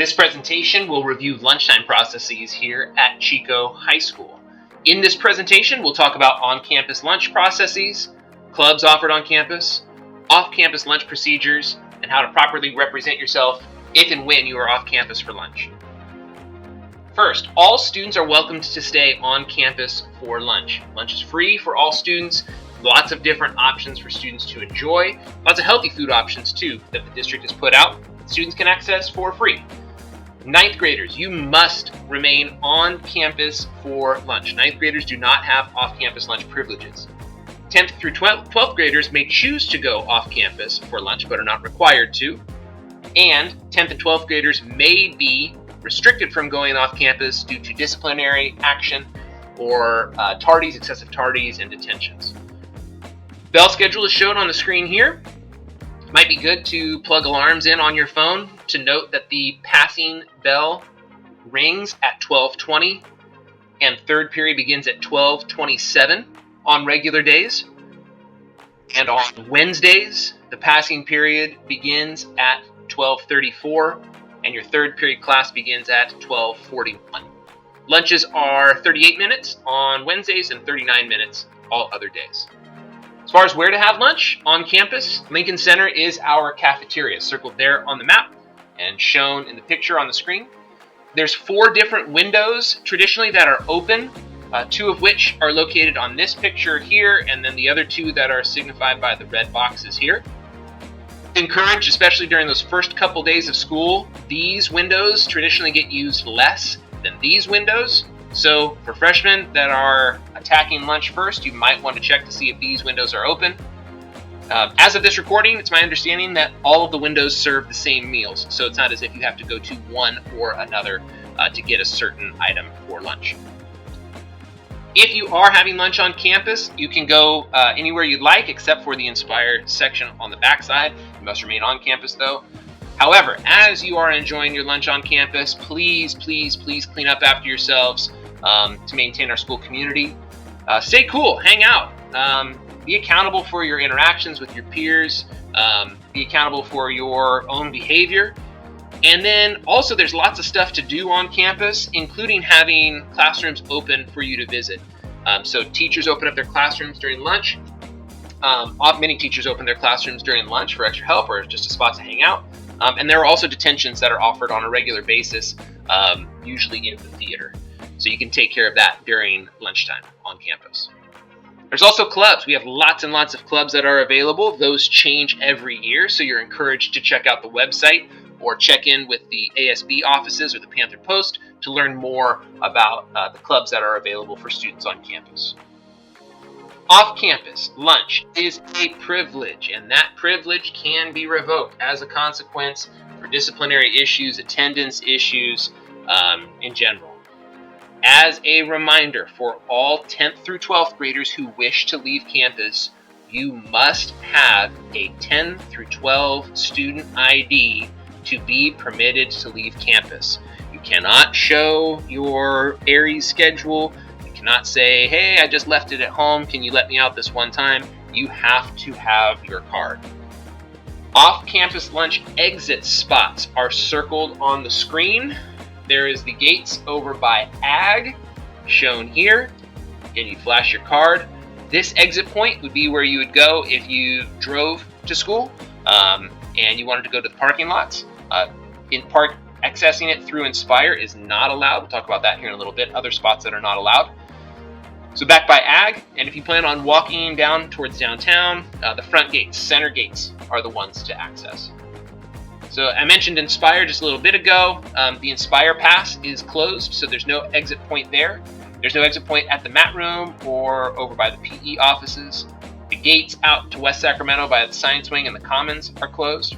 This presentation will review lunchtime processes here at Chico High School. In this presentation, we'll talk about on-campus lunch processes, clubs offered on campus, off-campus lunch procedures, and how to properly represent yourself if and when you are off campus for lunch. First, all students are welcome to stay on campus for lunch. Lunch is free for all students. Lots of different options for students to enjoy. Lots of healthy food options too that the district has put out. Students can access for free. Ninth graders, you must remain on campus for lunch. Ninth graders do not have off-campus lunch privileges. 10th through 12th graders may choose to go off campus for lunch but are not required to. And 10th and 12th graders may be restricted from going off campus due to disciplinary action or tardies, excessive tardies, and detentions. Bell schedule is shown on the screen here. It might be good to plug alarms in on your phone to note that the passing bell rings at 12:20 and third period begins at 12:27 on regular days. And on Wednesdays, the passing period begins at 12:34 and your third period class begins at 12:41. Lunches are 38 minutes on Wednesdays and 39 minutes all other days. As far as where to have lunch on campus, Lincoln Center is our cafeteria, circled there on the map and shown in the picture on the screen. There's 4 different windows traditionally that are open, 2 of which are located on this picture here, and then the other 2 that are signified by the red boxes here. Encouraged, especially during those first couple days of school, these windows traditionally get used less than these windows. So for freshmen that are attacking lunch first, you might want to check to see if these windows are open. As of this recording, it's my understanding that all of the windows serve the same meals, so it's not as if you have to go to one or another to get a certain item for lunch. If you are having lunch on campus, you can go anywhere you'd like except for the Inspire section on the backside. You must remain on campus though. However, as you are enjoying your lunch on campus, please clean up after yourselves to maintain our school community. Stay cool, hang out. Be accountable for your interactions with your peers. Be accountable for your own behavior. And then also there's lots of stuff to do on campus, including having classrooms open for you to visit. So teachers open up their classrooms during lunch. Many teachers open their classrooms during lunch for extra help or just a spot to hang out. And there are also detentions that are offered on a regular basis, usually in the theater. So you can take care of that during lunchtime on campus. There's also clubs. We have lots and lots of clubs that are available. Those change every year, so you're encouraged to check out the website or check in with the ASB offices or the Panther Post to learn more about the clubs that are available for students on campus. Off-campus lunch is a privilege, and that privilege can be revoked as a consequence for disciplinary issues, attendance issues, in general. As a reminder for all 10th through 12th graders who wish to leave campus, you must have a 10 through 12 student ID to be permitted to leave campus. You cannot show your Aries schedule. You cannot say, hey, I just left it at home. Can you let me out this one time? You have to have your card. Off-campus lunch exit spots are circled on the screen. There is the gates over by Ag, shown here. Again, you flash your card. This exit point would be where you would go if you drove to school and you wanted to go to the parking lots. Accessing it through Inspire is not allowed. We'll talk about that here in a little bit. Other spots that are not allowed. So back by Ag, and if you plan on walking down towards downtown, the front gates, center gates, are the ones to access. So I mentioned Inspire just a little bit ago. The Inspire Pass is closed, so there's no exit point there. There's no exit point at the mat room or over by the PE offices. The gates out to West Sacramento by the Science Wing and the Commons are closed.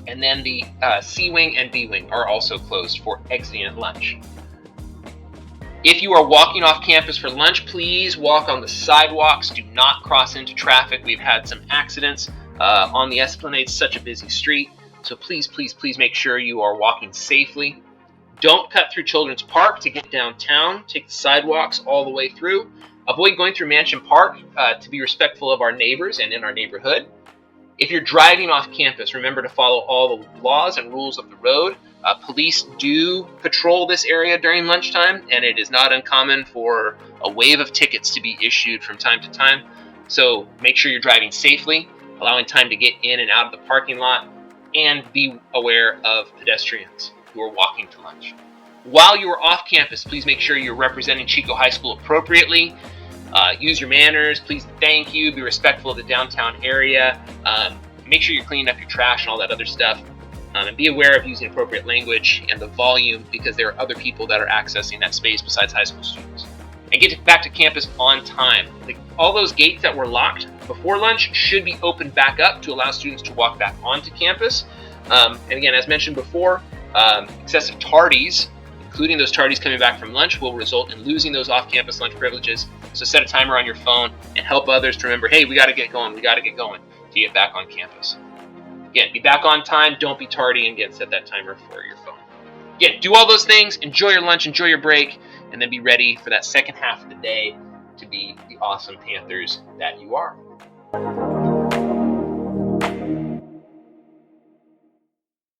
And then the C Wing and B Wing are also closed for exiting at lunch. If you are walking off campus for lunch, please walk on the sidewalks. Do not cross into traffic. We've had some accidents on the Esplanade. It's such a busy street. So please make sure you are walking safely. Don't cut through Children's Park to get downtown. Take the sidewalks all the way through. Avoid going through Mansion Park to be respectful of our neighbors and in our neighborhood. If you're driving off campus, remember to follow all the laws and rules of the road. Police do patrol this area during lunchtime, and it is not uncommon for a wave of tickets to be issued from time to time. So make sure you're driving safely, allowing time to get in and out of the parking lot, and be aware of pedestrians who are walking to lunch. While you are off campus, please make sure you're representing Chico High School appropriately. Use your manners. Please thank you. Be respectful of the downtown area. Make sure you're cleaning up your trash and all that other stuff. And be aware of using appropriate language and the volume, because there are other people that are accessing that space besides high school students. And get back to campus on time. All those gates that were locked before lunch should be opened back up to allow students to walk back onto campus. And again, as mentioned before, excessive tardies, including those tardies coming back from lunch, will result in losing those off-campus lunch privileges. So set a timer on your phone and help others to remember, hey, we got to get going to get back on campus. Again, be back on time, don't be tardy, and again, set that timer for your phone. Again, do all those things, enjoy your lunch, enjoy your break, and then be ready for that second half of the day to be the awesome Panthers that you are.